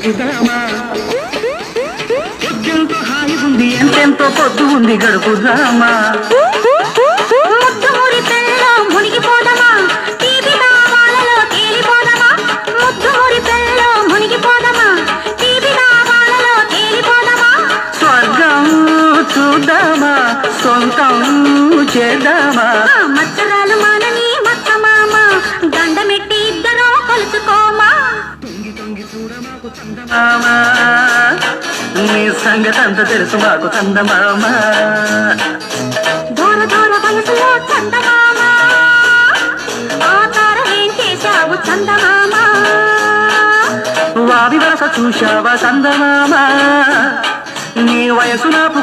గడుపుదామా ఎంతో హాయి ఉంది ఎంతెంతో పొద్దు ఉంది గడుపుదామా ముద్దుమూరి పెళ్ళలో మునిగిపోదమా తీపి నావాలలో తేలిపోదమా ముద్దుమూరి పెళ్ళలో మునిగిపోదమా తీపి నావాలలో తేలిపోదమా స్వర్గం చూద్దామా సొంతం చేద్దామా మచ్చరాలు మానని మక్క మామ దండమెట్టి ఇద్దరూ కొలుచుకోమా తొంగి తొంగి చూడ మాకు చందమామ నీ సంగతి అంత తెలుసు మాకు చందమామ దూర దూర వయసులో చందమామ ఆ తార ఏం చేశావు చందమామ వావి వరస చూశావా చందమామ నీ వయసు నాకు